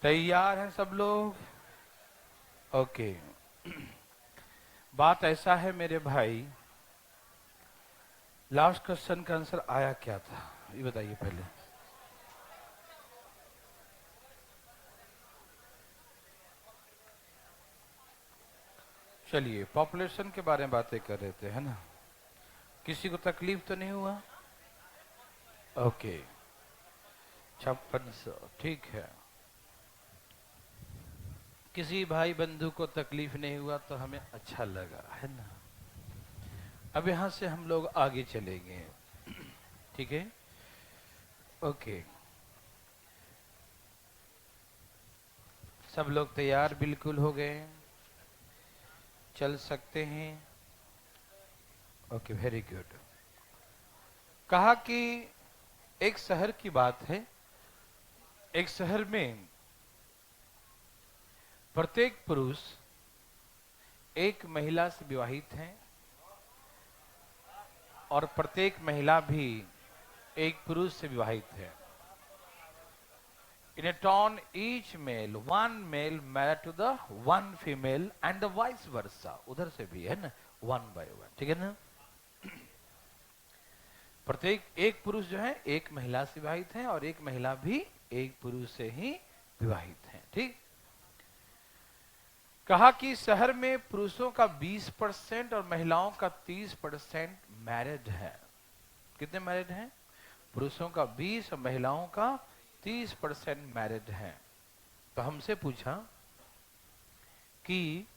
तैयार हैं सब लोग? ओके। बात ऐसा है मेरे भाई, लास्ट क्वेश्चन का आंसर आया क्या था ये बताइए पहले। चलिए, पॉपुलेशन के बारे में बातें कर रहे थे, है ना? किसी को तकलीफ तो नहीं हुआ? ओके। 5600, ठीक है। किसी भाई बंधु को तकलीफ नहीं हुआ तो हमें अच्छा लगा, है ना? अब यहां से हम लोग आगे चलेंगे, ठीक है? ओके। सब लोग तैयार बिल्कुल हो गए? चल सकते हैं? Okay, very good. कहा कि एक शहर की बात है। एक शहर में प्रत्येक पुरुष एक महिला से विवाहित है और प्रत्येक महिला भी एक पुरुष से विवाहित है। In a turn each male one male married to the one female and the vice versa, उधर से भी है ना, वन बाय वन, ठीक है ना? प्रत्येक एक पुरुष जो है एक महिला से विवाहित है और एक महिला भी एक पुरुष से ही विवाहित है, ठीक? कहा कि शहर में पुरुषों का 20% और महिलाओं का 30% मैरिड है। कितने मैरिड हैं? पुरुषों का 20 और महिलाओं का 30% मैरिड है। तो हमसे पूछा कि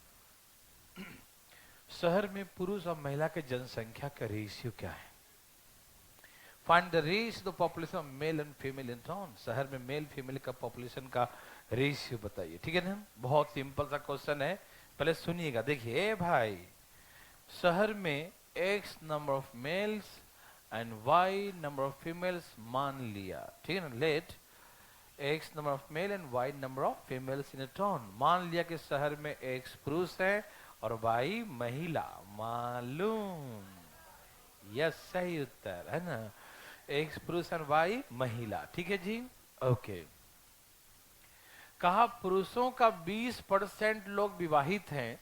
शहर में पुरुष और महिला के जनसंख्या का रेशियो क्या है? Find the ratio the population of male and female in town. शहर में मेल फीमेल का पॉपुलेशन का रेशियो बताइए, ठीक है ना? बहुत सिंपल सा क्वेश्चन है, पहले सुनिएगा। देखिए भाई, शहर में x number of males and y number of females मान लिया, ठीक है ना? Let x number of male and y number of females in a town. मान लिया कि शहर में x पुरुष है और y महिला। मालूम? यस, सही उत्तर है ना? x पुरुष और y महिला, ठीक है जी? ओके। कहा पुरुषों का 20% लोग विवाहित हैं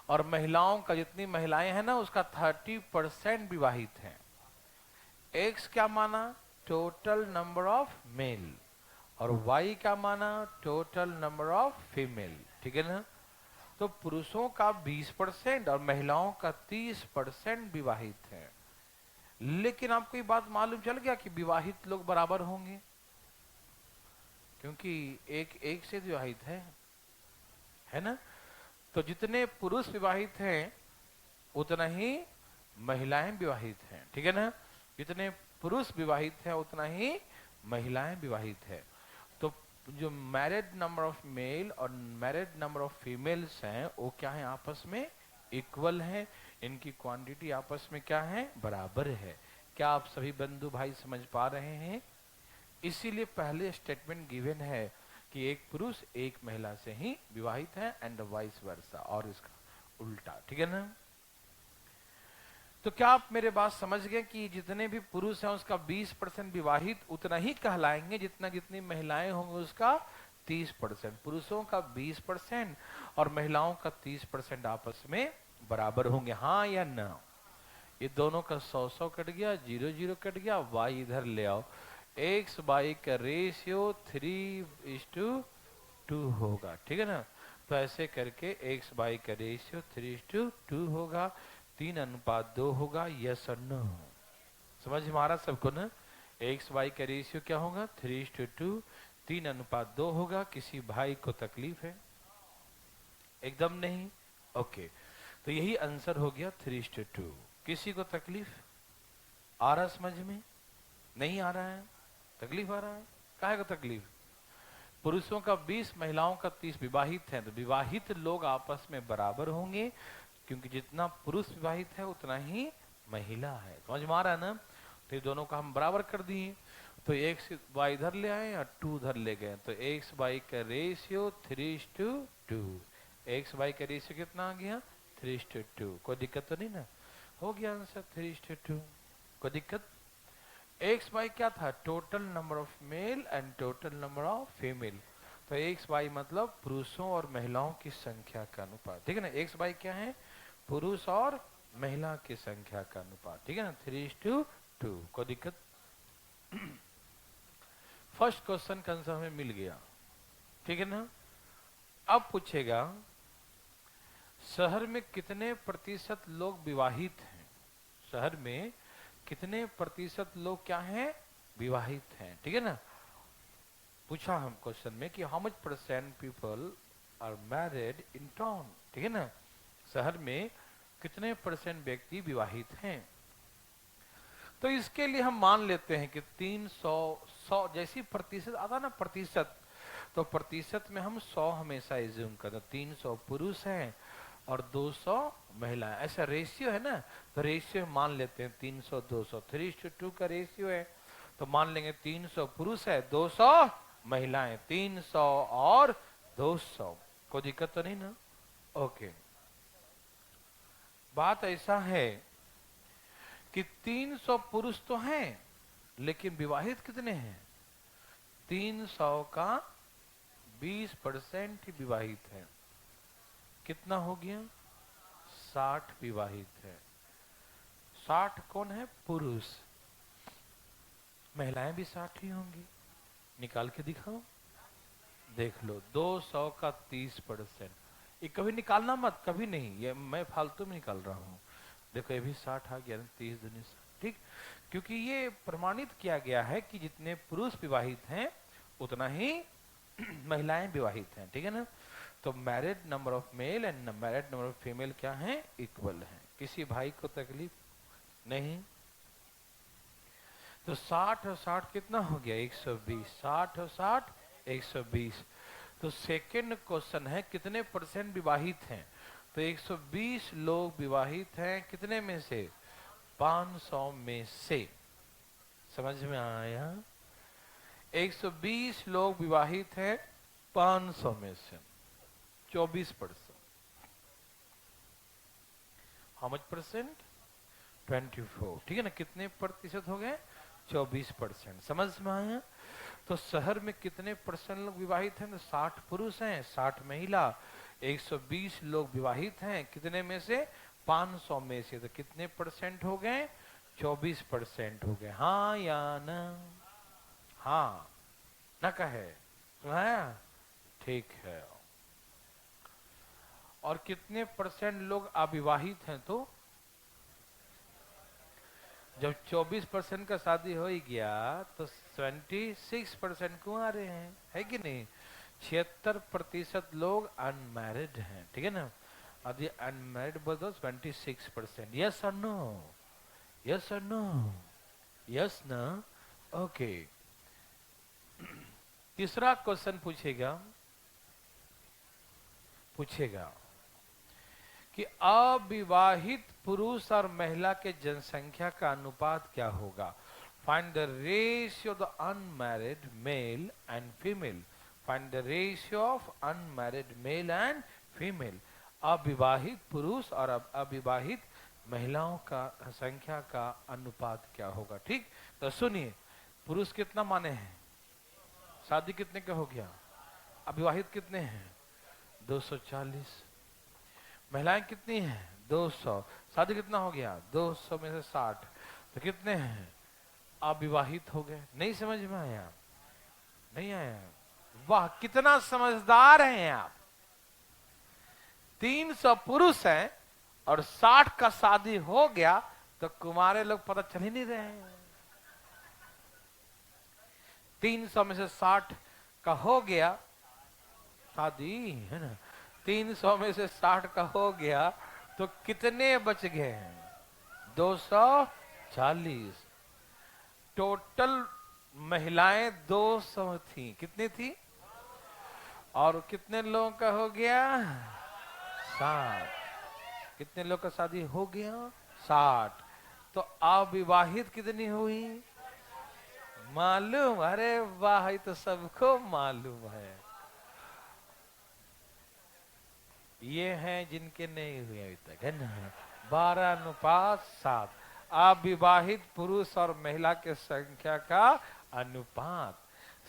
और महिलाओं का, जितनी महिलाएं हैं ना, उसका 30% विवाहित हैं। एक्स क्या माना? Total number of mail. और वाई क्या माना? टोटल नंबर ऑफ फीमेल, ठीक है ना? तो पुरुषों का 20% और महिलाओं का 30% विवाहित है। लेकिन आपको ये बात मालूम चल गया कि विवाहित लोग बराबर होंगे, क्योंकि एक एक से विवाहित है ना? तो जितने पुरुष विवाहित हैं उतना ही महिलाएं विवाहित हैं, ठीक है ना? जितने पुरुष विवाहित हैं उतना ही महिलाएं विवाहित है। तो जो मैरिड नंबर ऑफ मेल और मैरिड नंबर ऑफ फीमेल्स हैं वो क्या है? आपस में इक्वल है। इनकी क्वांटिटी आपस में क्या है? बराबर है। क्या आप सभी बंधु भाई समझ पा रहे हैं? इसीलिए पहले स्टेटमेंट गिवन है कि एक पुरुष एक महिला से ही विवाहित है एंड वाइस वर्सा, और इसका उल्टा, ठीक है ना? तो क्या आप मेरे बात समझ गए कि जितने भी पुरुष हैं उसका 20% विवाहित उतना ही कहलाएंगे जितना जितनी महिलाएं होंगी उसका 30%। पुरुषों का 20% और महिलाओं का 30% आपस में बराबर होंगे, हाँ या ना? ये दोनों का 100-100 कट गया, 0-0 कट गया, वाई इधर ले आओ। एक्स वाई का रेशियो 3:2 होगा, ठीक है ना? तो ऐसे करके एक्स वाई का रेशियो 3:2 होगा, 3:2 होगा। यस और नो? समझ में आ रहा सबको ना? एक्स वाई का रेशियो क्या होगा? 3:2, 3:2 होगा। किसी भाई को तकलीफ है? एकदम नहीं। ओके, तो यही आंसर हो गया 3:2। किसी को तकलीफ आ रहा समझ में? नहीं आ रहा है? तकलीफ आ रहा है? काहे को तकलीफ? पुरुषों का 20, महिलाओं का 30 विवाहित है, तो विवाहित लोग आपस में बराबर होंगे, क्योंकि जितना पुरुष विवाहित है उतना ही महिला है। समझ में आ रहा है ना? तो ये दोनों का हम बराबर कर दिए। तो एक्स वाई इधर ले आए और 2 इधर ले गए, तो एक्स वाई का रेशियो 3:2। एक्स वाई का रेशियो कितना आ गया? 3:2। कोई दिक्कत तो नहीं ना? हो गया आंसर 3:2। कोई दिक्कत? एक्स वाई क्या था? Total number of male and total number of female. तो एक्स वाई मतलब पुरुषों और महिलाओं की संख्या का अनुपात, ठीक है ना। एक्स वाई क्या है, पुरुष और महिला की संख्या का अनुपात, ठीक है ना, 3:2। कोई दिक्कत। फर्स्ट क्वेश्चन का आंसर हमें मिल गया, ठीक है ना। अब पूछेगा शहर में कितने प्रतिशत लोग विवाहित हैं, शहर में कितने प्रतिशत लोग क्या हैं, विवाहित हैं, ठीक है ना। पूछा हम क्वेश्चन में कि how much percent people are married in town, ठीक है ना, शहर में कितने परसेंट व्यक्ति विवाहित हैं। तो इसके लिए हम मान लेते हैं कि 300 जैसी प्रतिशत आता ना प्रतिशत, तो प्रतिशत में हम 100 हमेशा एज्यूम करते हैं। 300 पुरुष हैं और 200 महिलाएं, ऐसा रेशियो है ना, तो रेशियो मान लेते हैं 300 200, 3:2 का रेशियो है। तो मान लेंगे 300 पुरुष है, 200 महिलाएं, 300 और 200। कोई दिक्कत तो नहीं ना। ओके, बात ऐसा है कि 300 पुरुष तो हैं लेकिन विवाहित कितने हैं, 300 का 20% ही विवाहित है। कितना हो गया, 60 विवाहित है। 60 कौन है, पुरुष, महिलाएं भी 60 ही होंगी। निकाल के दिखाओ, देख लो 200 का 30%। ये कभी निकालना मत, कभी नहीं, ये मैं फालतू में निकाल रहा हूं। देखो ये भी 60 आ गया, 30 दूनी 60, ठीक। क्योंकि ये प्रमाणित किया गया है कि जितने पुरुष विवाहित हैं उतना ही महिलाएं विवाहित हैं, ठीक है ना। तो married number of male and married number of female क्या है, इक्वल है। किसी भाई को तकलीफ नहीं। तो 60 और 60 कितना हो गया, 120। 60 और 60 120। तो सेकंड क्वेश्चन है कितने परसेंट विवाहित हैं, तो 120 लोग विवाहित हैं, कितने में से, 500 में से। समझ में आया, 120 लोग विवाहित हैं 500 में से, 24%। हाउ मच परसेंट, 24, ठीक है ना। कितने प्रतिशत हो गए, 24%। समझ में आया। तो शहर में कितने परसेंट लोग विवाहित हैं, तो 60 पुरुष हैं 60 महिला, 120 लोग विवाहित हैं, कितने में से, 500 में से। तो कितने परसेंट हो गए, 24% हो गए। हाँ या ना, हाँ ना कहे, सुनाया, ठीक है। और कितने परसेंट लोग अविवाहित हैं, तो जब 24% का शादी हो ही गया तो 26% कुंवारे हैं, है कि नहीं। 76% लोग अनमैरिड हैं, ठीक है ना। यदि अनमैरिड बोल दो 26%। यस और नो, यस और नो, यस ना। ओके, तीसरा क्वेश्चन पूछेगा कि अविवाहित पुरुष और महिला के जनसंख्या का अनुपात क्या होगा। Find the ratio of the unmarried male and female. Find the ratio of unmarried male and female. अविवाहित पुरुष और अविवाहित महिलाओं का संख्या का अनुपात क्या होगा, ठीक। तो सुनिए, पुरुष कितना माने हैं, शादी कितने का हो गया, अविवाहित कितने हैं, 240। महिलाएं कितनी हैं, 200। शादी कितना हो गया, 200 में से 60, तो कितने हैं, अविवाहित हो गए। नहीं समझ में आया, नहीं आया। वाह कितना समझदार हैं आप। 300 पुरुष हैं और 60 का शादी हो गया, तो कुमारे लोग पता चल ही नहीं रहे हैं। 300 में से 60 का हो गया शादी, है ना, 300 में से 60 का हो गया, तो कितने बच गए हैं, 240। टोटल महिलाएं 200 थी, कितनी थी, और कितने लोगों का हो गया, 60। कितने लोग का शादी हो गया, 60। तो अविवाहित कितनी हुई, मालूम, अरे वाह, ये तो सबको मालूम है। ये हैं जिनके नहीं हुए अभी तक, है ना। 12:7 अविवाहित पुरुष और महिला के संख्या का अनुपात।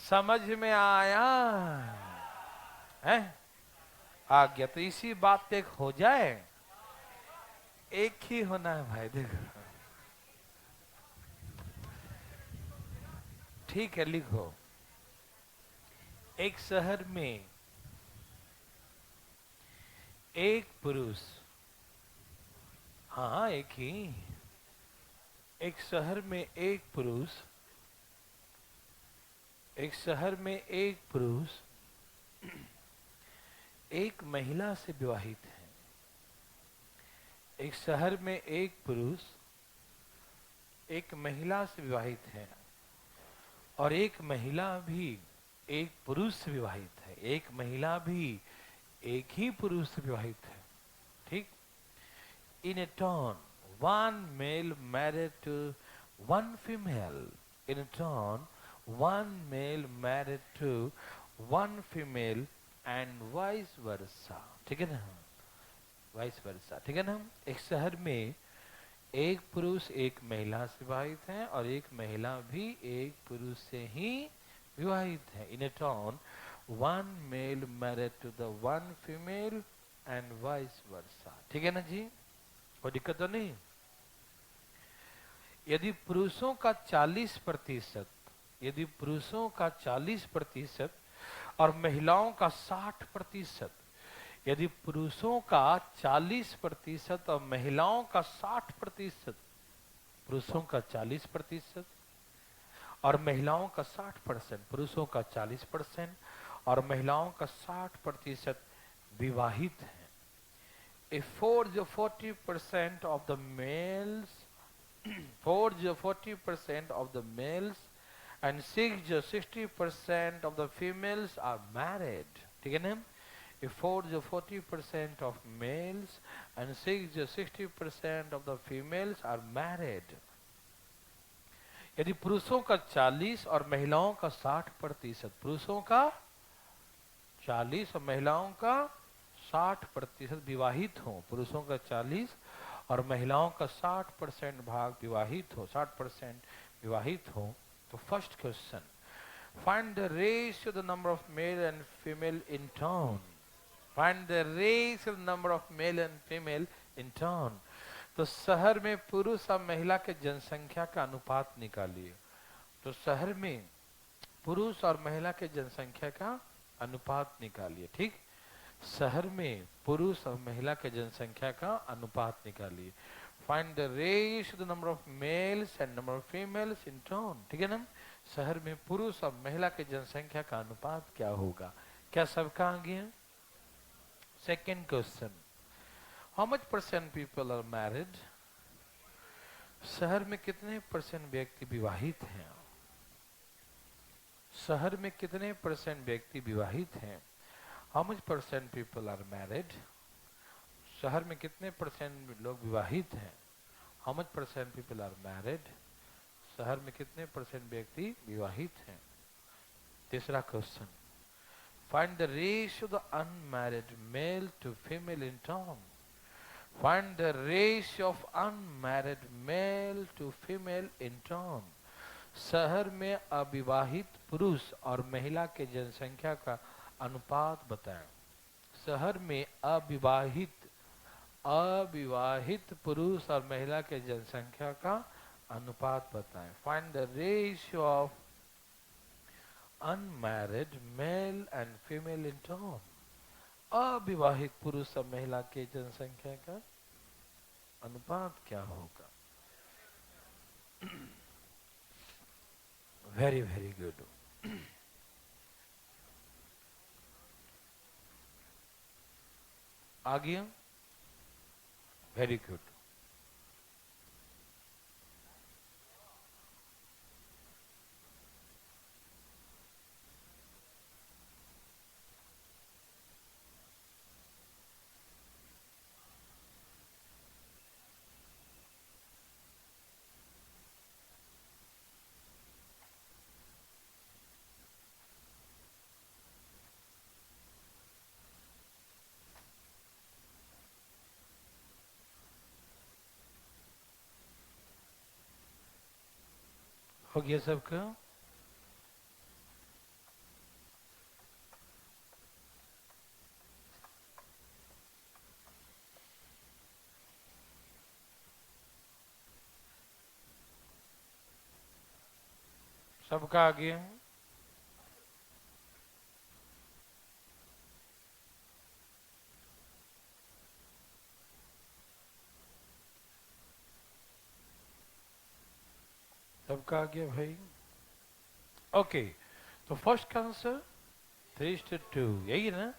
समझ में आया, है आज्ञा। तो इसी बात पे एक हो जाए, एक ही होना है भाई, देखो ठीक है, लिखो। एक शहर में एक पुरुष, हाँ एक ही, एक शहर में एक पुरुष, एक शहर में एक पुरुष एक महिला से विवाहित है। एक शहर में एक पुरुष एक महिला से विवाहित है, और एक महिला भी एक पुरुष से विवाहित है। एक महिला भी एक ही पुरुष से विवाहित है, ठीक। In a turn one male married to one female, in a turn one male married to one female and vice versa, ठीक है ना, वाइस वर्सा, ठीक है ना। एक शहर में एक पुरुष एक महिला से विवाहित है, और एक महिला भी एक पुरुष से ही विवाहित है। In a town one male married to the one female and vice versa, ठीक है ना जी, कोई दिक्कत तो नहीं। यदि पुरुषों का 40%, यदि पुरुषों का 40% और महिलाओं का 60%, यदि पुरुषों का 40% और महिलाओं का 60%, पुरुषों का 40% और महिलाओं का 60%, पुरुषों का 40% और महिलाओं का 60% विवाहित है। If for the 40% of the males, for the 40% of the males and 60% of the females are married, ठीक है ना। If for the 40% of males and 60% of the females are married, यदि पुरुषों का 40 और महिलाओं का 60%, पुरुषों का 40 और महिलाओं का 60% विवाहित हो, पुरुषों का 40 और महिलाओं का 60% भाग विवाहित हो, 60% विवाहित हो, तो first question, find the ratio the number of male and female in turn, find the ratio the number of male and female in turn. तो शहर में पुरुष और महिला के जनसंख्या का अनुपात निकालिए। तो शहर में पुरुष और महिला के जनसंख्या का अनुपात निकालिए, ठीक। शहर में पुरुष और महिला के जनसंख्या का अनुपात निकालिए। Find the ratio the number of males and number of females in turn, ठीक है ना। शहर में पुरुष और महिला के जनसंख्या का अनुपात क्या होगा, क्या सबका आ गया। Second question, how much percent people are married, शहर में कितने परसेंट व्यक्ति विवाहित हैं, शहर में कितने परसेंट व्यक्ति विवाहित हैं। How much percent people are married, शहर में कितने परसेंट लोग विवाहित हैं। How much percent people are married, शहर में कितने परसेंट व्यक्ति विवाहित हैं। तीसरा question, find the ratio the unmarried male to female in town, find the ratio of unmarried male to female in town. शहर में अविवाहित पुरुष और महिला के जनसंख्या का अनुपात बताएं। शहर में अविवाहित पुरुष और महिला के जनसंख्या का अनुपात बताएं। Find the ratio of unmarried male and female in town, अविवाहित पुरुष और महिला के जनसंख्या का अनुपात क्या होगा। Very very good. आ गया, वेरी गुड। हो गया सबका। सबका आ गया? सबका आ गया भाई? ओके, तो फर्स्ट का आंसर 3:2, यही है ना?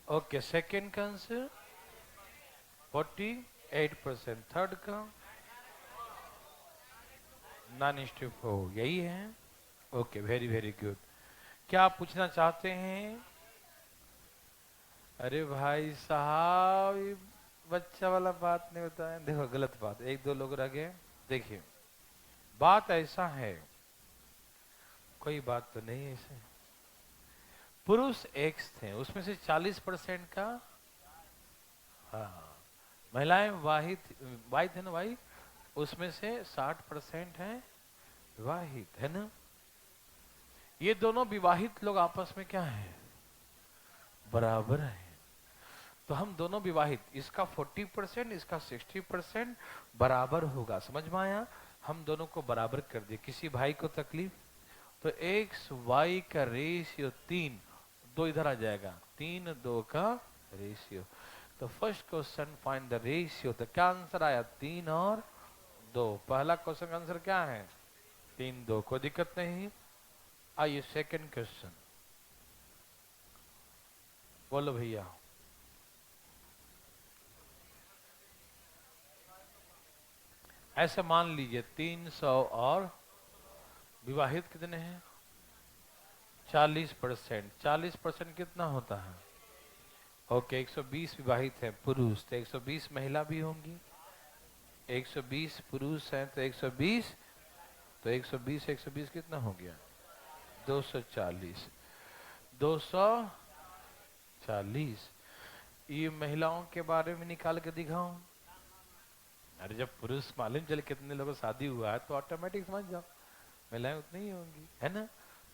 ओके, सेकेंड का आंसर 48%, थर्ड का 9:4, यही है? Okay, very very good. क्या आप पूछना चाहते हैं? अरे भाई साहब, ये बच्चा वाला बात नहीं होता है। देखो गलत बात, एक दो लोग रह गए। देखिए, बात ऐसा है, कोई बात तो नहीं है ऐसे। पुरुष एक्स थे, उसमें से 40% का, हाँ, महिलाएं वाहित वाहित है ना भाई, उसमें से 60% है विवाहित, है ना? ये दोनों विवाहित लोग आपस में क्या है? बराबर है। तो हम दोनों विवाहित, इसका 40%, इसका 60% बराबर होगा। समझ में आया? हम दोनों को बराबर कर दिए, किसी भाई को तकलीफ? तो एक्स वाई का रेशियो 3, 2 इधर आ जाएगा, 3:2 का रेशियो। तो first question find the ratio, तो क्या आंसर आया? 3 और 2। पहला क्वेश्चन का आंसर क्या है? 3:2, कोई दिक्कत नहीं। आइए सेकंड क्वेश्चन, बोलो भैया। ऐसे मान लीजिए 300 और विवाहित कितने हैं? 40%। 40% कितना होता है? ओके, 120 विवाहित है पुरुष, तो 120 महिला भी होंगी। 120 पुरुष हैं तो 120, तो 120 120 कितना हो गया? 240। 240। ये महिलाओं के बारे में निकाल के दिखाऊं? अरे जब पुरुष मालूम चले कितने लोगों का शादी हुआ है तो ऑटोमेटिक समझ जाओ महिलाएं उतनी ही होंगी, है ना?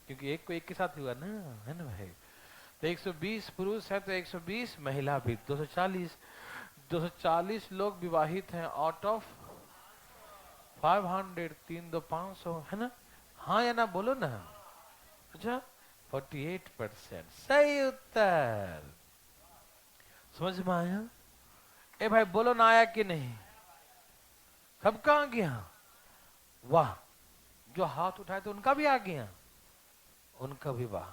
क्योंकि एक को एक के साथ हुआ ना, है ना भाई? तो 120 पुरुष है तो 120 महिला भी, 240। 240 लोग विवाहित हैं आउट ऑफ 500, 3 2 500, है ना? हाँ या ना बोलो ना। अच्छा, 48% सही उत्तर। समझ में आया? ए भाई बोलो ना, आया कि नहीं? सब कहाँ गया? वाह, जो हाथ उठाए तो उनका भी आ गया, उनका भी वाह।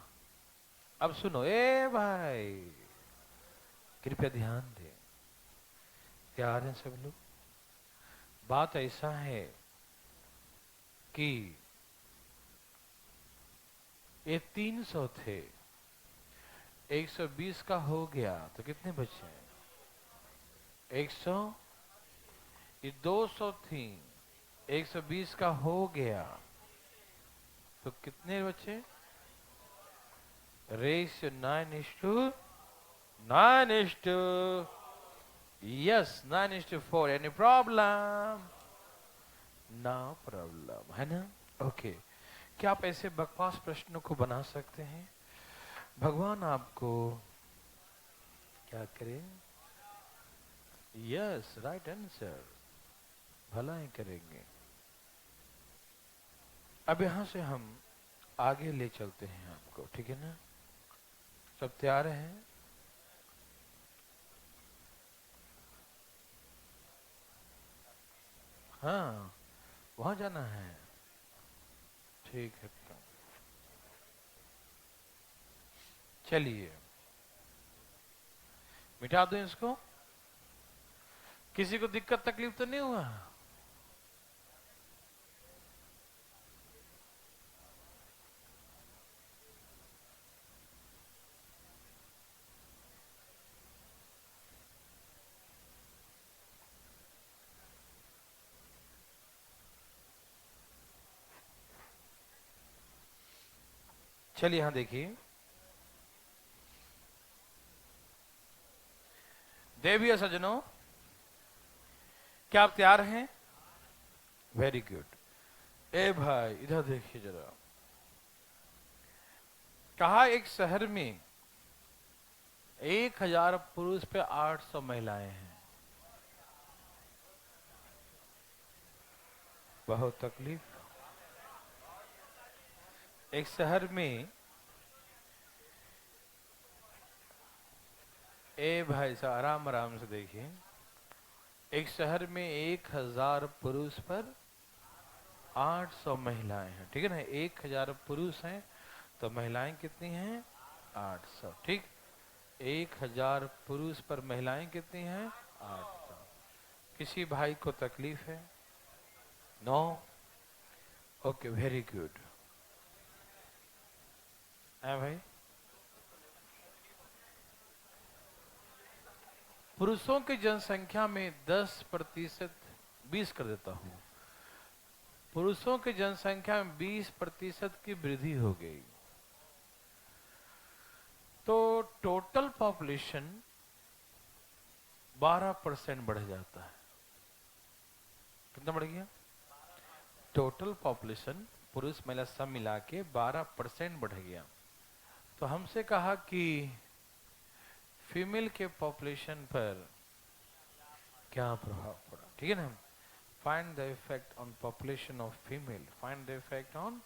अब सुनो ए भाई, कृपया ध्यान दे, तैयार हैं सब लोग? बात ऐसा है कि ये 300 थे, 120 का हो गया तो कितने बचे? 100। ये 200 थी, 120 का हो गया तो कितने बचे? Ratio 9:9। Yes, 9:4। Any problem? No problem, है ना? ओके, क्या आप ऐसे बकवास प्रश्नों को बना सकते हैं? भगवान आपको क्या करे? यस, राइट आंसर, भलाई करेंगे। अब यहां से हम आगे ले चलते हैं आपको, ठीक है ना? सब तैयार हैं? हाँ, वहां जाना है, ठीक है। चलिए मिटा दो इसको। किसी को दिक्कत तकलीफ तो नहीं हुआ? चलिए यहां देखिए, देवी सज्जनों, क्या आप तैयार हैं? Very good. ए भाई इधर देखिए जरा, कहा एक शहर में 1000 पुरुष पे 800 महिलाएं हैं। बहुत तकलीफ। एक शहर में, ए भाई साहब आराम आराम से देखिए, एक शहर में 1000 पुरुष पर 800 महिलाएं हैं, ठीक है ना। 1000 पुरुष हैं तो महिलाएं कितनी हैं? 800, ठीक। 1000 पुरुष पर महिलाएं कितनी हैं? 800। किसी भाई को तकलीफ है? नो? Okay, very good. है भाई? पुरुषों की जनसंख्या में 10%, 20 कर देता हूं, पुरुषों की जनसंख्या में 20% की वृद्धि हो गई, तो टोटल पॉपुलेशन 12% बढ़ जाता है। कितना बढ़ गया? टोटल पॉपुलेशन पुरुष महिला सब मिला के 12% बढ़ गया। तो हमसे कहा कि फीमेल के पॉपुलेशन पर क्या प्रभाव पड़ा, ठीक है ना। Find the effect on population of female, find the effect on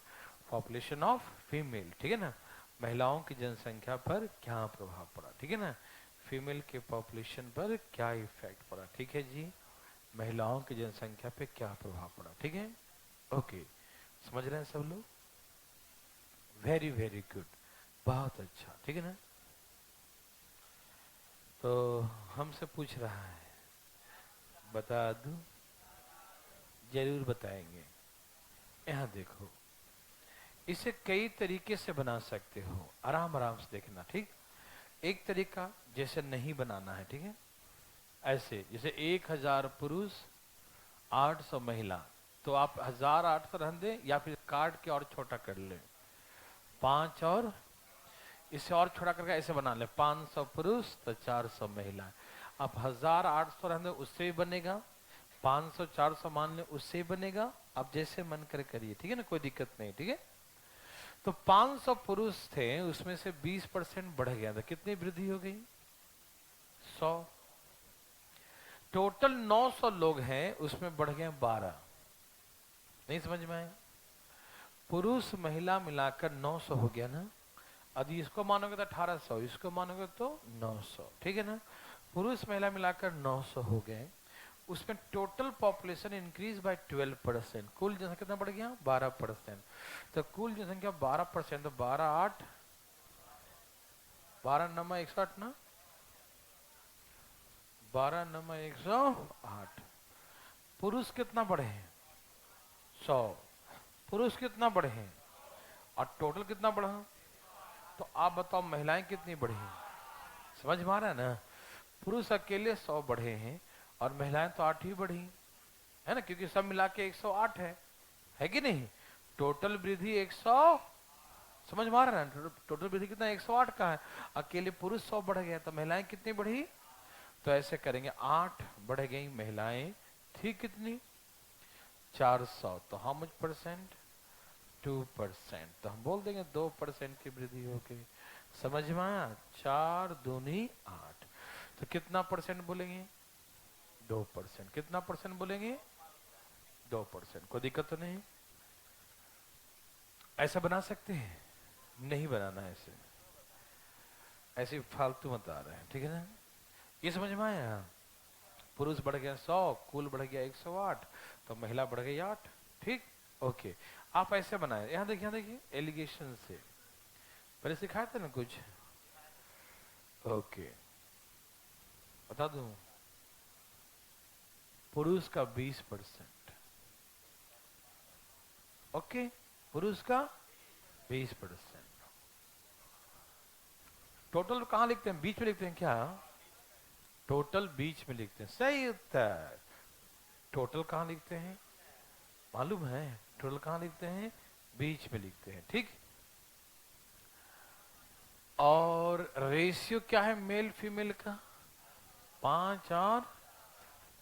population of female, ठीक है ना। महिलाओं की जनसंख्या पर क्या प्रभाव पड़ा, ठीक है ना। फीमेल के पॉपुलेशन पर क्या इफेक्ट पड़ा, ठीक है जी। महिलाओं की जनसंख्या पे क्या प्रभाव पड़ा, ठीक है। ओके, समझ रहे हैं सब लोग? वेरी वेरी गुड, बहुत अच्छा, ठीक है ना। तो हमसे पूछ रहा है, बता दूं? जरूर बताएंगे। यहाँ देखो, इसे कई तरीके से बना सकते हो, आराम आराम से देखना, ठीक। एक तरीका जैसे नहीं बनाना है, ठीक है। ऐसे जैसे 1000 पुरुष 800 महिला, तो आप 1800 रहने दें या फिर काट के और छोटा कर ले, 5 और इसे और छोटा करके ऐसे बना ले, 500 पुरुष तो 400 महिला। आप 1800 रहने दें, उससे भी बनेगा, 500 400 मान ले, उससे ही बनेगा। आप जैसे मन करे करिए, ठीक है ना, कोई दिक्कत नहीं, ठीक है। तो 500 पुरुष थे, उसमें से 20% बढ़ गया था, कितनी वृद्धि हो गई? 100। टोटल 900 लोग हैं, उसमें बढ़ गए 12। नहीं समझ में आया? पुरुष महिला मिलाकर 900 हो गया ना। यदि इसको मानोगे तो 1800, इसको मानोगे तो 900, ठीक है ना। पुरुष महिला मिलाकर 900 हो गए, उसमें टोटल पॉपुलेशन इंक्रीज बाय 12%, कुल जनसंख्या कितना बढ़ गया? 12%। तो कुल जनसंख्या 12%, तो 12 8, 12 नमा 108 ना, 12 नमा 108। पुरुष कितना बढ़े हैं? 100। पुरुष कितना बढ़े हैं? और टोटल कितना बढ़ा? तो आप बताओ महिलाएं कितनी बढ़ी? समझ में आ रहा है ना। पुरुष अकेले 100 बढ़े हैं और महिलाएं तो 8 ही बढ़ी है ना, क्योंकि सब मिला के 108 है कि नहीं। टोटल वृद्धि 100, समझ में आ रहा है ना। टोटल वृद्धि कितना? 108 का है। अकेले पुरुष 100 बढ़ गया, तो महिलाएं कितनी बढ़ी? तो ऐसे करेंगे, 8 बढ़ गई महिलाएं, थी कितनी? 400। तो हाउ मच परसेंट? 2%। तो हम बोल देंगे 2% की वृद्धि हो गई। समझ में आया? 4 दूनी 8। तो कितना परसेंट बोलेंगे? 2%। कितना परसेंट बोलेंगे? 2%। कोई दिक्कत तो नहीं? ऐसा बना सकते हैं? नहीं बनाना है ऐसे, ऐसे फालतू मत आ रहे हैं, ठीक है ना। ये समझ में आया? पुरुष बढ़ गया 100, कुल बढ़ गया 108, तो महिला बढ़ गई 8, ठीक। ओके, आप ऐसे बनाए, यहाँ देखिए, यहाँ देखिए, एलिगेशन से पहले सिखाए थे ना कुछ। ओके, बता दूं, पुरुष का 20%, ओके, पुरुष का 20%। टोटल कहाँ लिखते हैं? बीच में लिखते हैं क्या? टोटल बीच में लिखते हैं, सही उत्तर। टोटल कहाँ लिखते हैं मालूम है? टोटल कहाँ लिखते हैं? बीच में लिखते हैं, ठीक। और रेशियो क्या है मेल फीमेल का? 5 और,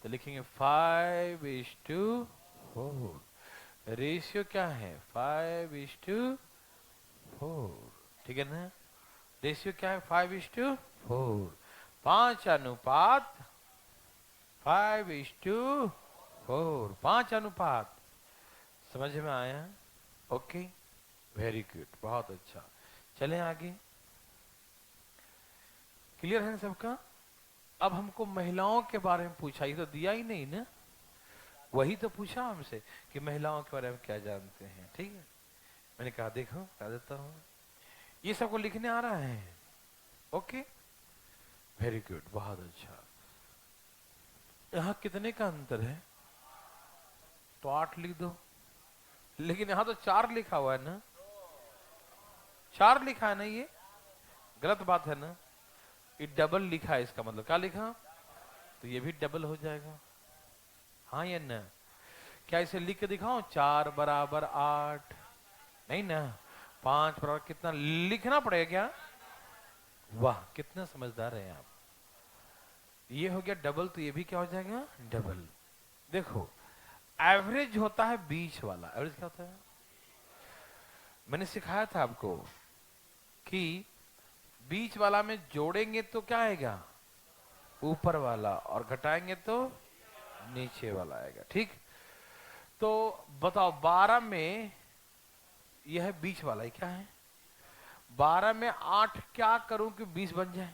तो लिखेंगे 5:4। रेशियो क्या है? 5:4, ठीक है ना। रेशियो क्या है? 5:4। 5 अनुपात 5:4, 5 अनुपात। समझ में आया? ओके, वेरी गुड, बहुत अच्छा। चलें आगे। क्लियर है सबका? अब हमको महिलाओं के बारे में पूछा, ये तो दिया ही नहीं ना, वही तो पूछा हमसे कि महिलाओं के बारे में क्या जानते हैं। ठीक है, मैंने कहा देखो बता देता हूँ, ये सबको लिखने आ रहा है? ओके, वेरी गुड, बहुत अच्छा। यहाँ कितने का अंतर है? तो 8 लिख दो, लेकिन यहाँ तो 4 लिखा हुआ है ना, 4 लिखा है ना, ये गलत बात है ना, ये डबल लिखा है, इसका मतलब क्या लिखा? तो ये भी डबल हो जाएगा, हाँ या ना? क्या इसे लिख के दिखाओ? 4 बराबर 8, नहीं ना, 5 बराबर कितना लिखना पड़ेगा क्या? वाह, कितना समझदार है आप। ये हो गया डबल, तो ये भी क्या हो जाएगा? डबल। देखो, एवरेज होता है बीच वाला। एवरेज क्या होता है? मैंने सिखाया था आपको कि बीच वाला में जोड़ेंगे तो क्या आएगा? ऊपर वाला, और घटाएंगे तो नीचे वाला आएगा। ठीक, तो बताओ 12 में यह है बीच वाला, ये क्या है? 12 में 8 क्या करूं कि 20 बन जाए?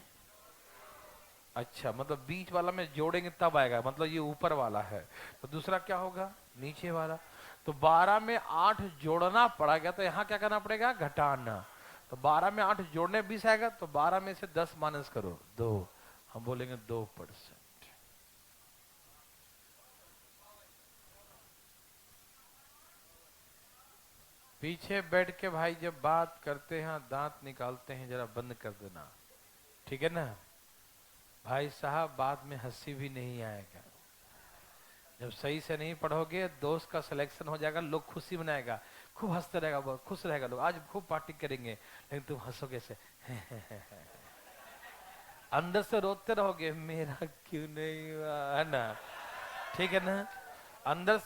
अच्छा, मतलब बीच वाला में जोड़ेंगे तब आएगा, मतलब ये ऊपर वाला है, तो दूसरा क्या होगा? नीचे वाला। तो 12 में 8 जोड़ना पड़ेगा, तो यहां क्या करना पड़ेगा? घटाना। तो 12 में 8 जोड़ने 20 आएगा, तो 12 में से 10 माइनस करो 2, हम बोलेंगे 2%। पीछे बैठ के भाई जब बात करते हैं, दांत निकालते हैं, जरा बंद कर देना, ठीक है ना भाई साहब? बाद में हंसी भी नहीं आएगा। जब सही से नहीं पढ़ोगे, दोस्त का सिलेक्शन हो जाएगा, लोग खुशी मनाएगा, खूब हंसते रहेगा, बहुत खुश रहेगा लोग, आज खूब पार्टी करेंगे, लेकिन तुम हंसोगे से अंदर से रोते रहोगे, मेरा क्यों नहीं हुआ, है ना? ठीक है ना? अंदर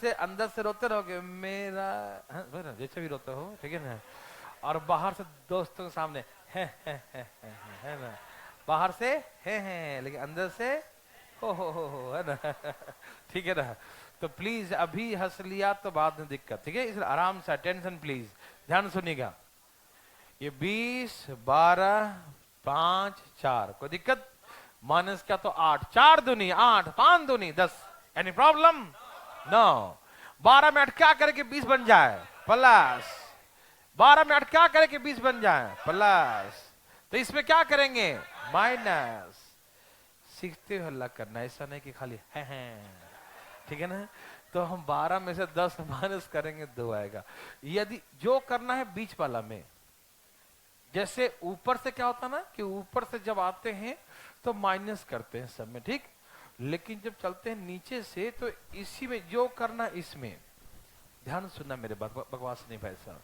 से रोते रहोगे, मेरा, हाँ, जैसे भी रोते हो, ठीक है ना? और बाहर से दोस्तों के सामने है ना? बाहर से है, लेकिन अंदर से हो, है ना? ठीक है ना? तो प्लीज अभी हंस लिया तो बाद में दिक्कत, ठीक है? इसलिए आराम से, टेंशन प्लीज, ध्यान सुनिएगा। ये 20, 12, 5, 4, कोई दिक्कत? माइनस क्या? तो 8, 4 दूनी 8, 5 दूनी 10, एनी प्रॉब्लम? नो। 12 में 8 क्या करे कि 20 बन जाए? प्लस। 12 में 8 क्या करे कि 20 बन जाए? प्लस। तो इसमें क्या करेंगे? माइनस। सीखते हो हल्ला करना, ऐसा नहीं कि खाली है, ठीक है ना? तो हम 12 में से 10 माइनस करेंगे, 2 आएगा। यदि जो करना है बीच वाला में, जैसे ऊपर से क्या होता ना कि ऊपर से जब आते हैं तो माइनस करते हैं सब में, ठीक? लेकिन जब चलते हैं नीचे से, तो इसी में जो करना, इसमें ध्यान सुनना मेरे बात, बकवास नहीं भाई साहब।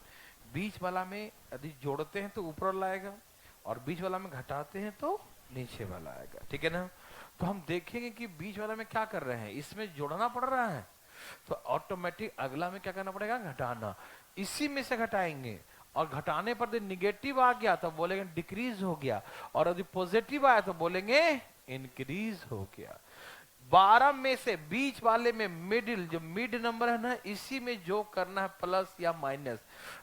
बीच वाला में यदि जोड़ते हैं तो ऊपर वाला आएगा, और बीच वाला में घटाते हैं तो नीचे वाला आएगा, ठीक है ना? तो हम देखेंगे कि बीच वाला में क्या कर रहे हैं, इसमें जोड़ना पड़ रहा है, तो ऑटोमेटिक अगला में क्या करना पड़ेगा? घटाना। इसी में से घटाएंगे, और घटाने पर यदि निगेटिव आ गया तो बोलेंगे डिक्रीज हो गया, और यदि पॉजिटिव आया तो बोलेंगे इंक्रीज हो गया। 12 में से बीच वाले में मिडिल, जो मिड नंबर है ना, इसी में जो करना है प्लस या माइनस।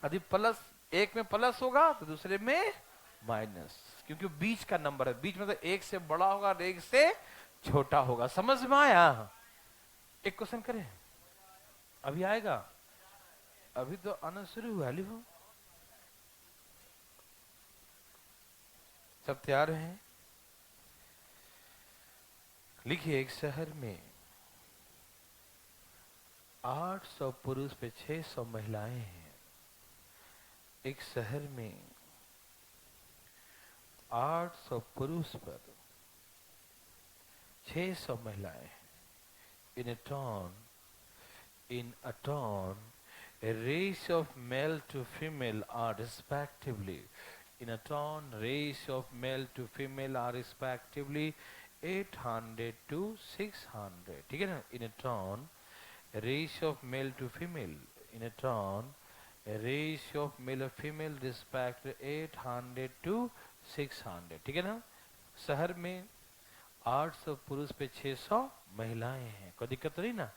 यदि प्लस, एक में प्लस होगा तो दूसरे में माइनस, क्योंकि बीच का नंबर है, बीच में तो एक से बड़ा होगा और एक से छोटा होगा। समझ में आया? एक क्वेश्चन करें, अभी आएगा, अभी तो आना शुरू हुआ। लिखो, सब तैयार हैं? लिखिए, एक शहर में 800 पुरुष पे 600 महिलाएं हैं। एक शहर में 800 पुरुष पर 600 महिलाएं हैं। In a town, a ratio of male to female are respectively. In a town, ratio of male to female are respectively 800 to 600. ठीक है ना? In a town, a ratio of male to female. In a town, a ratio of male or female respect 800 to 600. ठीक है ना? शहर में 800 पुरुष पे 600 महिलाएं हैं। कोई दिक्कत तो नहीं ना?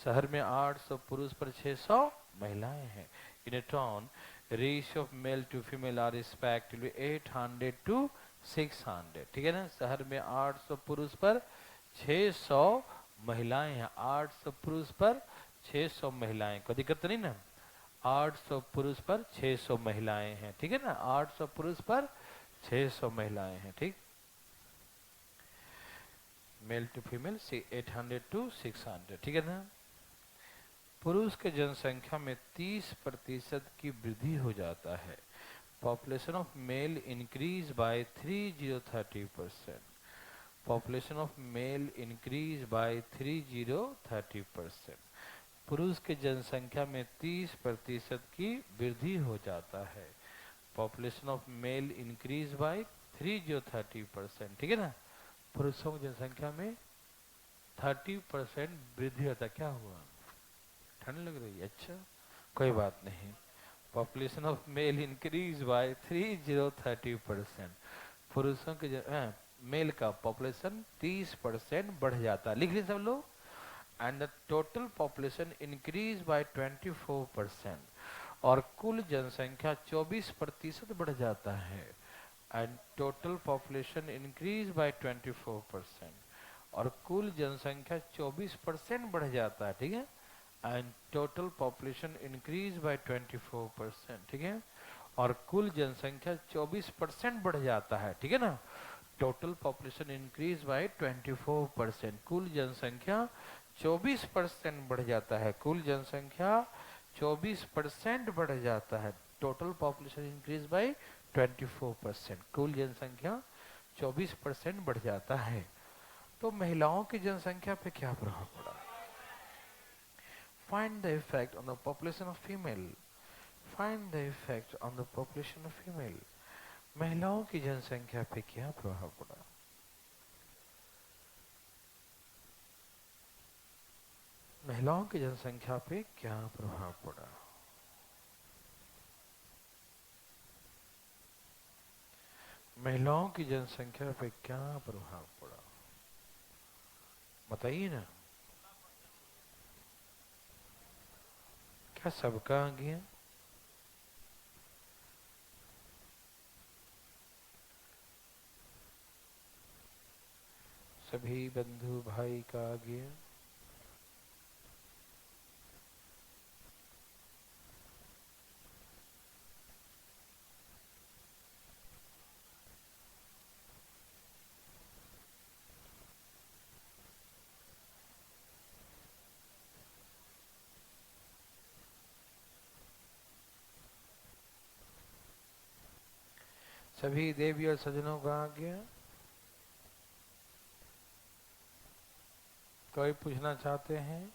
शहर में 800 पुरुष पर 600 महिलाएं हैं। In a town, ratio of male to female are respectively 800 to 600, ठीक है ना। शहर में 800 पुरुष पर 600 महिलाएं हैं, 800 पुरुष पर 600 महिलाएं, कोई दिक्कत तो नहीं ना। 800 पुरुष पर 600 महिलाएं हैं, ठीक है ना, 800 पुरुष पर 600 महिलाएं हैं, ठीक। मेल टू फीमेल 800 टू 600, ठीक है ना। पुरुष के जनसंख्या में 30% की वृद्धि हो जाता है। Population of male increase by 3030%। Population of male increase by 3030%। पुरुष के जनसंख्या में 30% की वृद्धि हो जाता है। Population of male increase by 3030%, ठीक है ना। पुरुषों की जनसंख्या में 30% वृद्धि होता है। क्या हुआ, ठंड लग रही है? अच्छा, कोई बात नहीं। Population of male increase by 3030%। पुरुषों के मेल का पॉपुलेशन 30% बढ़ जाता है। लिख लीजिए सब लोग। And the total population increase bye 24%। और कुल जनसंख्या 24% बढ़ जाता है। And total population increase bye 24%। और कुल जनसंख्या 24% बढ़ जाता है, ठीक है। And total population increase bye 24%, ठीक है। और कुल जनसंख्या 24% बढ़ जाता है, ठीक है ना। टोटल पॉपुलेशन इंक्रीज बाय 24%, कुल जनसंख्या 24% बढ़ जाता है। कुल जनसंख्या 24% बढ़ जाता है। टोटल पॉपुलेशन इंक्रीज बाय 24%, कुल जनसंख्या 24% बढ़ जाता है। तो महिलाओं की जनसंख्या पे क्या प्रभाव पड़ा? Find the effect on the population of female. Find the effect on the population of female. महिलाओं की जनसंख्या पे क्या प्रभाव पड़ा? महिलाओं की जनसंख्या पे क्या प्रभाव पड़ा? महिलाओं की जनसंख्या पे क्या प्रभाव पड़ा, बताइए ना। क्या सबका आ गया? सभी बंधु भाई का आ गया? सभी देवी और सज्जनों का आ गया? कोई पूछना चाहते हैं?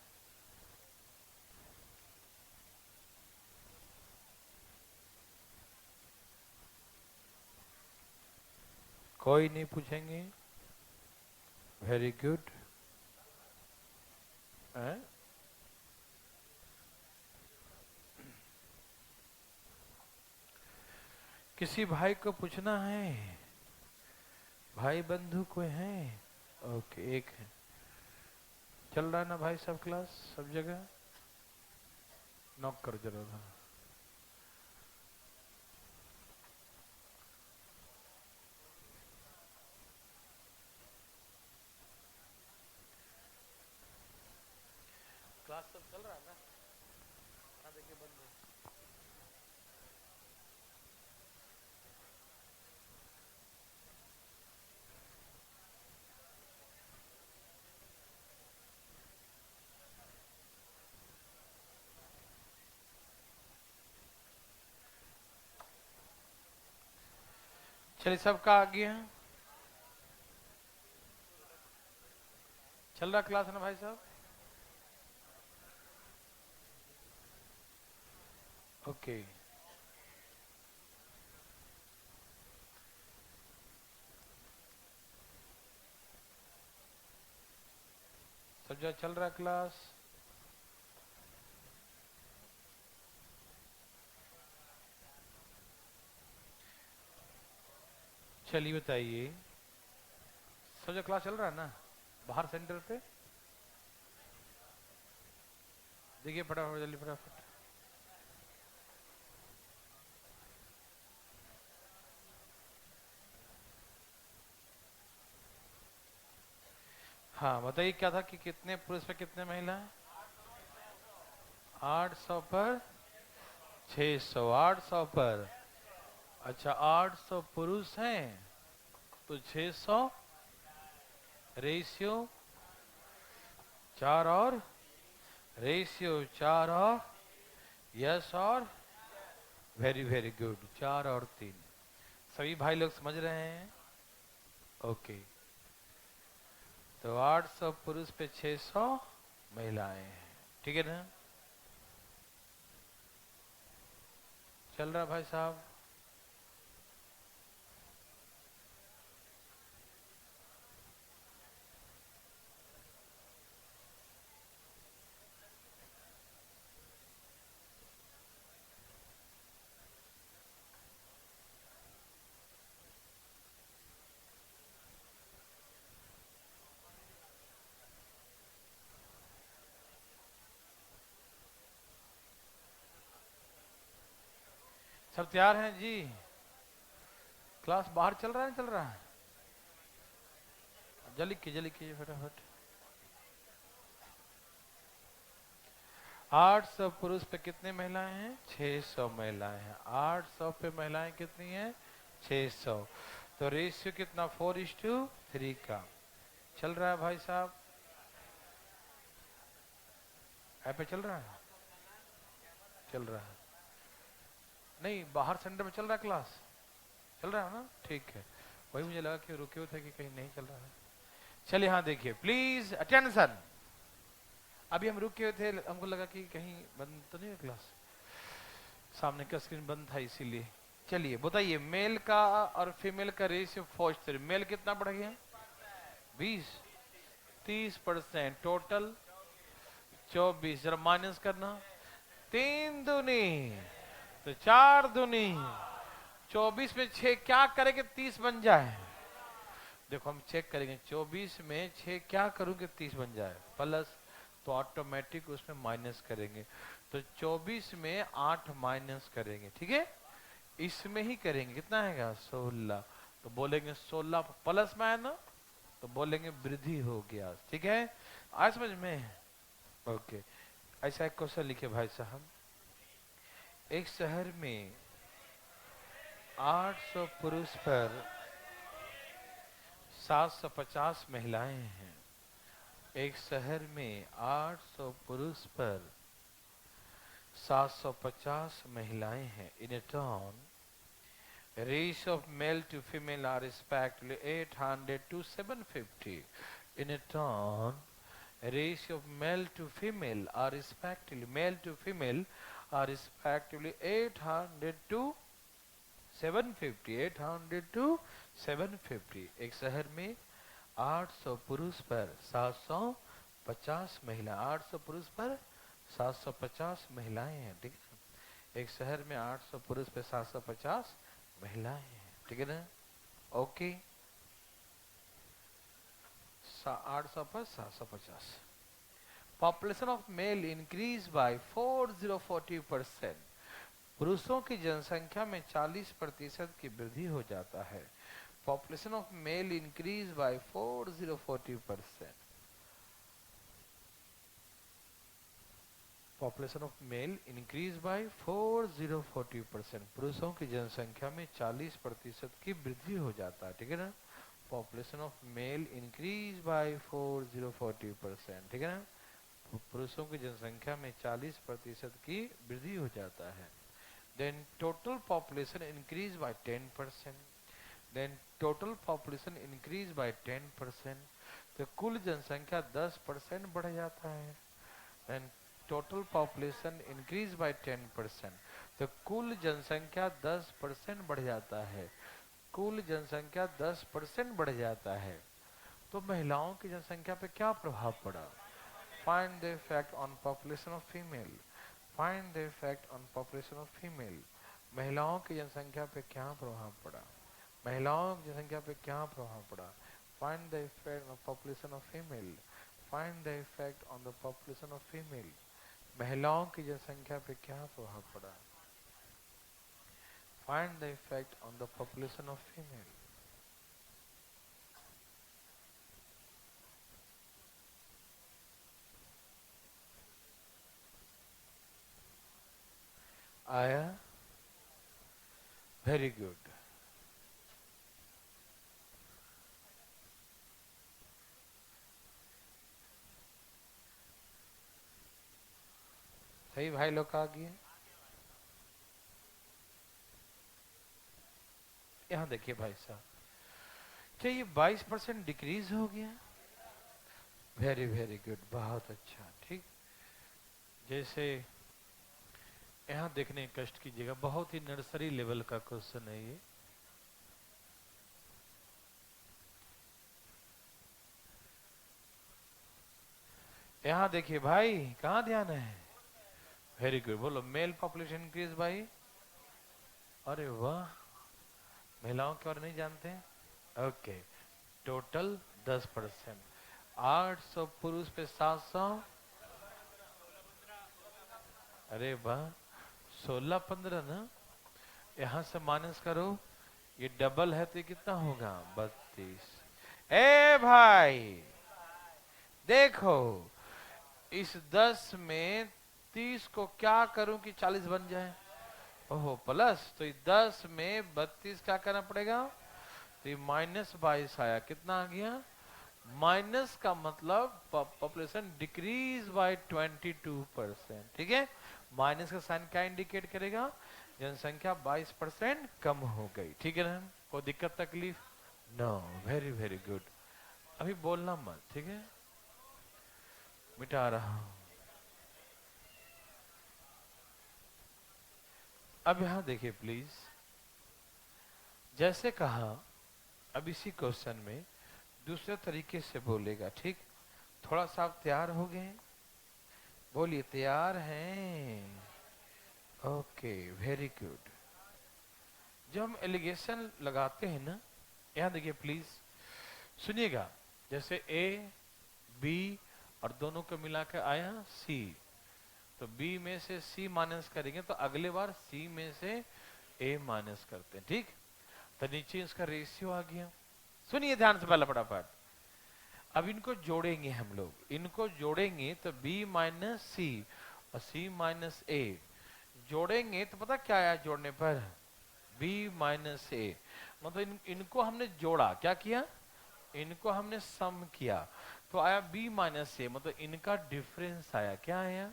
कोई नहीं पूछेंगे? Very good. किसी भाई को पूछना है? भाई बंधु कोई है? ओके, एक है। चल रहा है ना भाई सब क्लास सब जगह? नॉक कर जरूर। हाँ, क्लास सब चल रहा है ना? हाँ, देखिए बंद है। चलिए सबका आ गया? चल रहा क्लास ना भाई साहब? ओके। सब जगह चल रहा क्लास? चलिए बताइए, सब जगह क्लास चल रहा है ना? बाहर सेंटर पे देखिए फटाफट, जल्दी फटाफट। हाँ बताइए क्या था कि कितने पुरुष पे कितने महिला? 800 पर 600, 800 पर। अच्छा 800 पुरुष हैं तो 600 रेशियो 4 और रेशियो 4 और यस और वेरी वेरी गुड 4 और 3। सभी भाई लोग समझ रहे हैं? ओके तो 800 पुरुष पे 600 महिलाएं हैं, ठीक है ना? चल रहा भाई साहब? सब तैयार हैं जी? क्लास बाहर चल रहा है, चल रहा है? जल्दी कीजिए फटाफट। 800 पुरुष पे कितने महिलाएं हैं? 600 महिलाएं हैं। 800 पे महिलाएं कितनी हैं? 600। तो रेशियो कितना? 4:3 का। चल रहा है भाई साहब? ऐप पे चल रहा है? चल रहा है? नहीं बाहर सेंटर में चल रहा है क्लास? चल रहा है ना? ठीक है, वही मुझे लगा कि रुके हुए थे कि कहीं नहीं चल रहा है। चलिए हाँ देखिए प्लीज अटेंशन। अभी हम रुके हुए थे, हमको लगा कि कहीं बंद तो नहीं है क्लास, सामने का स्क्रीन बंद था इसीलिए। चलिए बताइए मेल का और फीमेल का रेशियो 4:3। मेल कितना बढ़ गया? 20, 30%। टोटल 24। जरा माइनस करना। 3 दूनी तो 4 दूनी 24 में 6 क्या करेंगे 30 बन जाए? देखो हम चेक करेंगे 24 में 6 क्या करूंगे 30 बन जाए प्लस, तो ऑटोमेटिक उसमें माइनस करेंगे। तो 24 में 8 माइनस करेंगे, ठीक है? इसमें ही करेंगे, कितना आएगा? 16। तो बोलेंगे 16 प्लस में है ना, तो बोलेंगे वृद्धि हो गया, ठीक है? आज समझ में? ओके ऐसा एक क्वेश्चन लिखे भाई साहब। एक शहर में 800 पुरुष पर 750 महिलाएं हैं। एक शहर में 800 पुरुष पर 750 महिलाएं हैं। In turn ratio of male to female are respectively 800 to 750. In a turn, ratio of male to female are respectively 800 to 750. 800 to 750. एक शहर में 800 पुरुष पर 750 महिला, 800 पुरुष पर 750 महिलाएं हैं, ठीक है? एक शहर में 800 पुरुष पे 750 महिलाएं हैं, ठीक है ना? ओके 800 पर 750। Population of male increase by 4040%। पुरुषों की जनसंख्या में 40% की वृद्धि हो जाता है। Population of male increase by 4040%। Population of male increase by 4040%। पुरुषों की जनसंख्या में 40% की वृद्धि हो जाता है, ठीक है ना? Population of male increase by 4040%, ठीक है ना? पुरुषों की जनसंख्या में 40% की वृद्धि हो जाता है। Then total population increase by 10%। Then total population increase by 10%। तो कुल जनसंख्या 10% बढ़ जाता है। Then total population increase by 10%। तो कुल जनसंख्या 10% बढ़ जाता है। कुल जनसंख्या 10% बढ़ जाता है। तो महिलाओं की जनसंख्या पे क्या प्रभाव पड़ा? Find the effect on population of female. Find the effect on population of female. महिलाओं की जनसंख्या पे क्या प्रभाव पड़ा? महिलाओं की जनसंख्या पे क्या प्रभाव पड़ा? Find the effect on population of female. Find the effect on the population of female. महिलाओं की जनसंख्या पे क्या प्रभाव पड़ा? Find the effect on the population of female. आया, वेरी गुड। सही भाई लोग आ गए। यहाँ देखिए भाई साहब, क्या ये 22% डिक्रीज हो गया? वेरी वेरी गुड, बहुत अच्छा। ठीक, जैसे यहाँ देखने कष्ट कीजिएगा, बहुत ही नर्सरी लेवल का क्वेश्चन है ये। यहाँ देखिए भाई, कहाँ ध्यान है? वेरी गुड, बोलो मेल पॉपुलेशन इंक्रीज भाई। अरे वाह, महिलाओं के बारे नहीं जानते? Okay, total 10%। 800 पुरुष पे 700, अरे वाह, 16-15 ना। यहां से माइनस करो, ये डबल है तो ये कितना होगा? 32। ए भाई देखो, इस 10 में 30 को क्या करूं कि 40 बन जाए? ओहो प्लस, तो 10 में 32 क्या करना पड़ेगा? तो ये -22 आया, कितना आ गया? माइनस का मतलब पॉपुलेशन डिक्रीज बाय 22%। ठीक है, माइनस का साइन क्या इंडिकेट करेगा? जनसंख्या 22% कम हो गई। ठीक है ना, कोई दिक्कत तकलीफ? No, very very good. अभी बोलना मत, ठीक है, मिटा रहा हूं। अब यहां देखिए प्लीज, जैसे कहा, अब इसी क्वेश्चन में दूसरे तरीके से बोलेगा। ठीक, थोड़ा सा आप तैयार हो गए? बोलिए तैयार हैं? Okay, very good. जब हम एलिगेशन लगाते हैं ना, यहां देखिए प्लीज, सुनिएगा। जैसे ए बी और दोनों को मिला के आया सी, तो बी में से सी माइनस करेंगे तो अगले बार सी में से ए माइनस करते हैं। ठीक, तो नीचे इसका रेशियो आ गया। सुनिए ध्यान से पहला फटाफट, अब इनको जोड़ेंगे हम लोग, इनको जोड़ेंगे तो बी माइनस सी और सी माइनस ए जोड़ेंगे तो पता क्या आया जोड़ने पर? b माइनस ए। मतलब इनको हमने जोड़ा, क्या किया? इनको हमने सम किया, तो आया b माइनस ए, मतलब इनका डिफरेंस आया। क्या आया?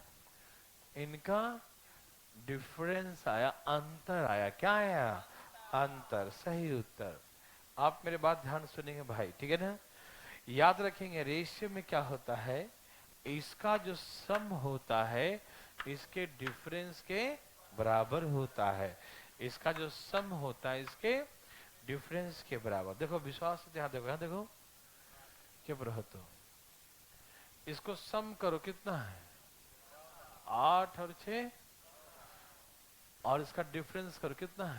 इनका डिफरेंस आया, अंतर आया। क्या आया? अंतर। सही उत्तर। आप मेरे बात ध्यान सुनेंगे भाई, ठीक है ना? याद रखेंगे, रेशियो में क्या होता है, इसका जो सम होता है इसके डिफरेंस के बराबर होता है। इसका जो सम होता है इसके डिफरेंस के बराबर। देखो विश्वास से, यहाँ देखो, यहाँ देखो, चुप रहो तो। इसको सम करो, कितना है? 8 और 6, और इसका डिफरेंस करो, कितना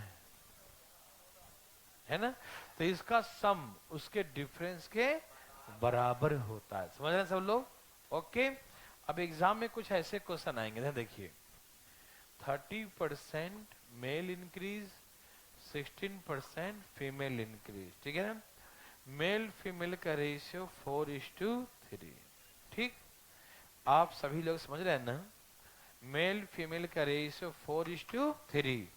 है ना? तो इसका सम उसके डिफरेंस के बराबर होता है। समझ रहे हैं सब लोग? ओके, अब एग्जाम में कुछ ऐसे क्वेश्चन आएंगे ना, देखिए 30% मेल इंक्रीज, 16% फीमेल इंक्रीज। ठीक है ना, मेल फीमेल का रेशियो 4:3। ठीक, आप सभी लोग समझ रहे हैं ना? मेल फीमेल का ratio 4:3।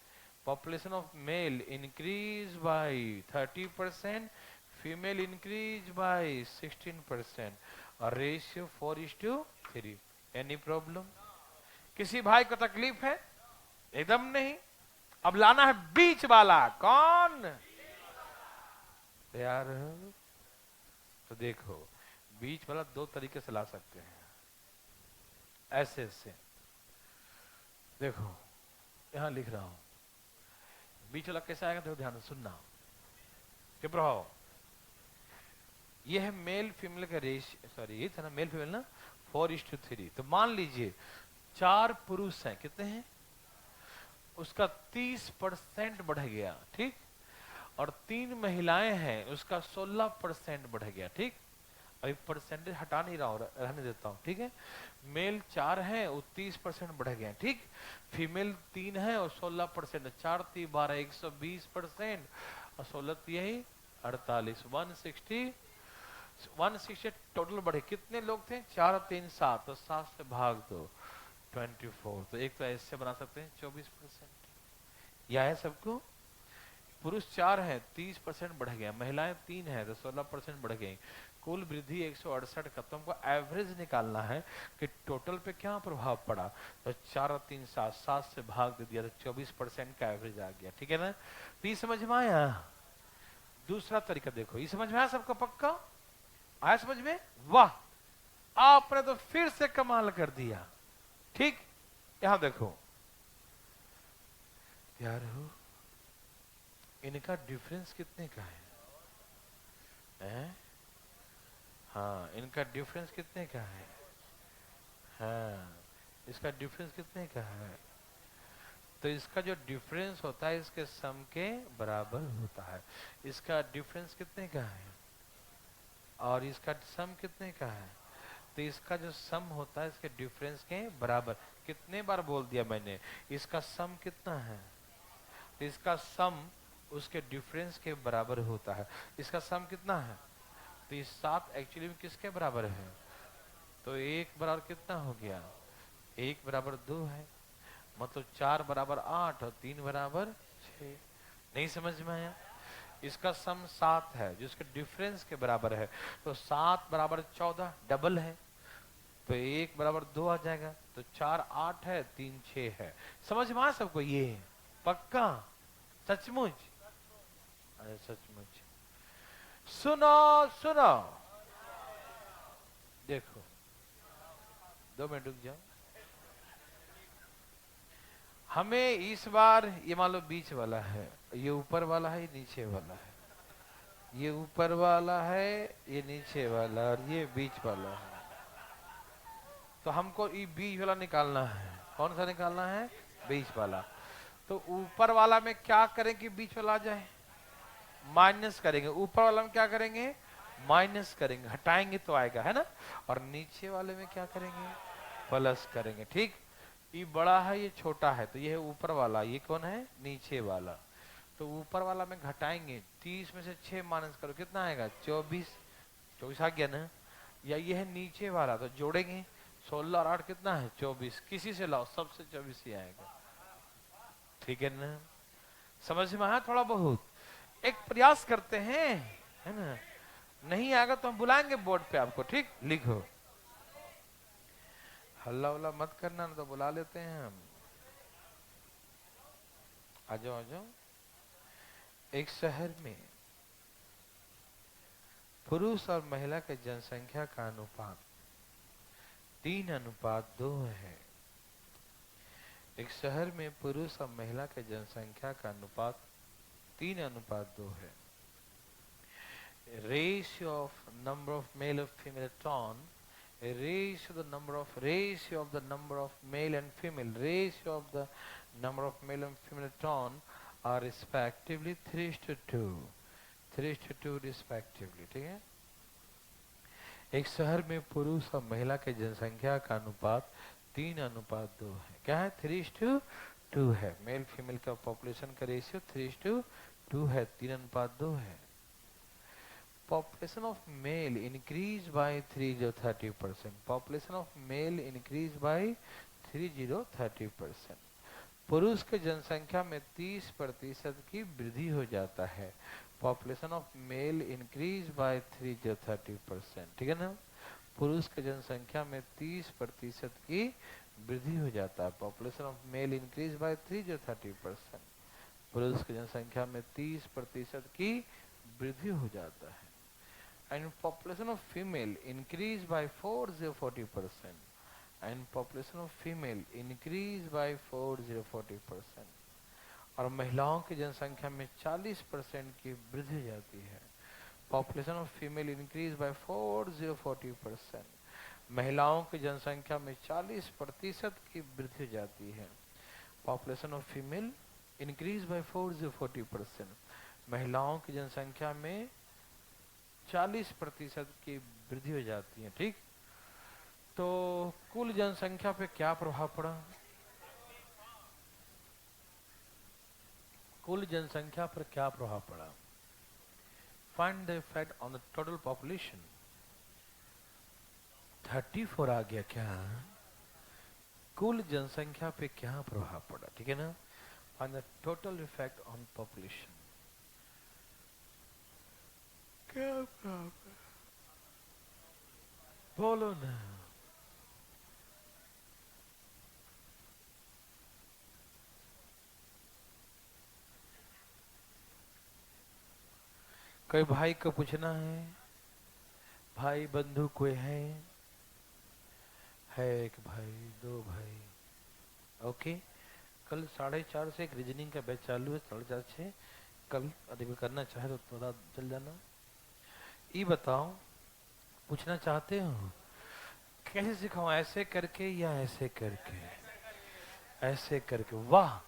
Population of male increase by 30%, female increase by 16%, और रेशियो 4:3। Any problem? किसी भाई को तकलीफ है? एकदम नहीं। अब लाना है बीच वाला। कौन? तैयार हो? तो देखो, बीच वाला दो तरीके से ला सकते हैं, ऐसे ऐसे। देखो यहां लिख रहा हूं, बीच वाला कैसे आएगा? देखो ध्यान से सुनना, चुप रहो। ये है मेल फीमेल का रेशियो, सॉरी ये था ना मेल फीमेल ना, 4:3। तो मान लीजिए 4 पुरुष हैं, कितने हैं? उसका 30% बढ़ गया। ठीक, और 3 महिलाएं हैं, उसका 16% बढ़ गया। ठीक, अभी परसेंटेज हटा नहीं रहा हूं, रहने देता हूं। ठीक है, मेल 4 है, वो 30% बढ़ गया। ठीक, फीमेल 3 है और 16%, 4 3 12, 120%, और 16 यही 48, 160 टोटल बढ़े। कितने लोग थे? 4 3 7, तो 7 से भाग दो, 24। तो एक तो ऐसे बना सकते हैं 24%। यह है सबको। पुरुष 4 है 30% बढ़ गया, महिलाएं 3 है तो 16% बढ़ गई। कुल वृद्धि 168 का। तुमको एवरेज निकालना है कि टोटल पे क्या प्रभाव पड़ा। तो 4 और 3 7, 7 से भाग दे दिया तो 24% का एवरेज आ गया। ठीक है ना। तो ये समझ में आया। दूसरा तरीका देखो, ये समझ में आया सबको पक्का? आया समझ में? वाह, आपने तो फिर से कमाल कर दिया। ठीक, यहां देखो यार हो, इनका डिफरेंस कितने का है? हाँ, इनका डिफरेंस कितने का है? हाँ, इसका डिफरेंस कितने का है? तो इसका जो डिफरेंस होता है इसके सम के बराबर होता है। इसका डिफरेंस कितने का है और इसका सम कितने का है? तो इसका जो सम होता है इसके डिफरेंस के बराबर। कितने बार बोल दिया मैंने, इसका सम कितना है? तो इसका सम उसके डिफरेंस के बराबर होता है। इसका सम कितना है? तो ये 7 एक्चुअली में किसके बराबर है? तो 1 बराबर कितना हो गया? 1 बराबर 2 है, मतलब 4 बराबर 8 और 3 बराबर 6। नहीं समझ में आया? इसका सम 7 है जो इसके डिफरेंस के बराबर है। तो 7 बराबर 14 डबल है, तो 1 बराबर 2 आ जाएगा। तो 4 8 है, 3 6 है। समझ में आया सबको? ये पक्का? सचमुच? अरे सचमुच। सुनो सुनो, देखो 2 मिनट रुक जाओ। हमें इस बार ये मान लो बीच वाला है, ये ऊपर वाला है, ये नीचे वाला है। ये ऊपर वाला है, ये नीचे वाला, और ये बीच वाला है। तो हमको ये बीच वाला निकालना है। कौन सा निकालना है? बीच वाला। तो ऊपर वाला में क्या करें कि बीच वाला आ जाए? माइनस करेंगे। ऊपर वाला में क्या करेंगे? माइनस करेंगे, हटाएंगे तो आएगा, है ना। और नीचे वाले में क्या करेंगे? प्लस करेंगे। ठीक, ये बड़ा है ये छोटा है, तो ये है ऊपर वाला, ये कौन है? नीचे वाला। तो ऊपर वाला में घटाएंगे, 30 में से 6 माइनस करो, कितना आएगा? 24। 24 आ गया ना। या ये है नीचे वाला, तो जोड़ेंगे 16 और 8 कितना है? 24। किसी से लाओ, सबसे 24 ही आएगा। ठीक है ना। समझ में आया थोड़ा बहुत? एक प्रयास करते हैं, है ना। नहीं आएगा तो हम बुलाएंगे बोर्ड पे आपको। ठीक, लिखो। हल्ला उल्ला मत करना, ना तो बुला लेते हैं हम। आ जाओ आ जाओ। एक शहर में पुरुष और महिला के जनसंख्या का अनुपात 3:2 है। एक शहर में पुरुष और महिला के जनसंख्या का अनुपात 3:2 है। Ratio of number of male and female ton, a ratio of the number of male and female, ratio of the number of male and female ton are respectively 3:2, 3:2 respectively। ठीक है। एक शहर में पुरुष और महिला के जनसंख्या का अनुपात 3:2 है। क्या है? 3:2 है। मेल फीमेल का पॉपुलेशन का रेशियो 3:2 है, 3:2 है। Population of male increased by 30-30%. Population of male increased by 30-30%. पुरुष के जनसंख्या में 30% की वृद्धि हो जाता है। Population of male increase by 30-30%। ठीक है ना। पुरुष के जनसंख्या में 30% की वृद्धि हो जाता है। Population of male increase by 30-30%। पुरुष की जनसंख्या में 30% की वृद्धि हो जाता है। And population of female increase by 40-40%। And population of female increase by 40-40%। और महिलाओं की जनसंख्या में 40% की वृद्धि हो जाती है। Population of female increase by 40-40%। महिलाओं की जनसंख्या में 40% की वृद्धि हो जाती है। Population of female increase by 40-40%। महिलाओं की जनसंख्या में 40% की वृद्धि हो जाती है। ठीक, तो कुल जनसंख्या पे क्या प्रभाव पड़ा? कुल जनसंख्या पर क्या प्रभाव पड़ा? Find the effect on the total population. 34 आ गया क्या? कुल जनसंख्या पे क्या प्रभाव पड़ा, ठीक है ना, on the total effect on population, क्या प्रभाव, बोलो ना। कोई भाई को पूछना है, भाई बंधु कोई है एक भाई, दो भाई, ओके। कल 4:30 से एक रीजनिंग का बैच चालू है, 4:30 से। कल यदि करना चाहे तो थोड़ा चल जाना। ये बताओ, पूछना चाहते हो कैसे सिखाऊं, ऐसे करके या ऐसे करके? ऐसे करके, वाह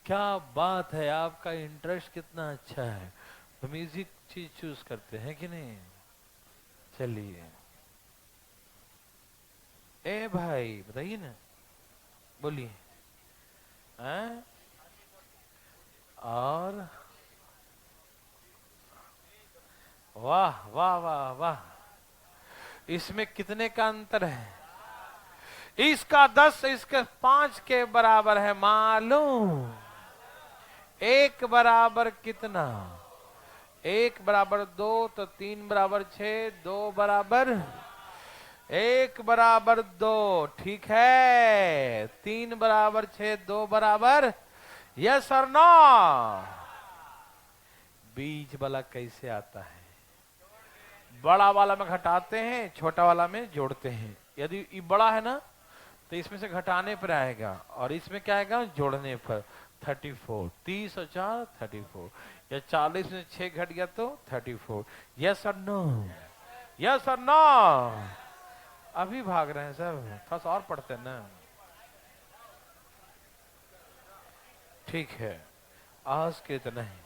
क्या बात है, आपका इंटरेस्ट कितना अच्छा है। हम इजी चीज चूज करते हैं कि नहीं। चलिए, ए भाई बताइए ना, बोलिए। हैं? और वाह वाह वाह वाह, इसमें कितने का अंतर है? इसका 10 इसके 5 के बराबर है, मालूम। एक बराबर कितना? एक बराबर 2 तो 3 बराबर 6, 2 बराबर, एक बराबर 2, ठीक है। 3 बराबर 6, 2 बराबर, यस और नो। बीच वाला कैसे आता है? बड़ा वाला में घटाते हैं, छोटा वाला में जोड़ते हैं। यदि ये बड़ा है ना तो इसमें से घटाने पर आएगा, और इसमें क्या आएगा? जोड़ने पर। 34, 30 और 4 34, या 40 में 6 घट गया तो 34। यस और नो, यस और नो। अभी भाग रहे हैं सब, थोड़ा सा और पढ़ते हैं ना। ठीक है, आज के इतना ही।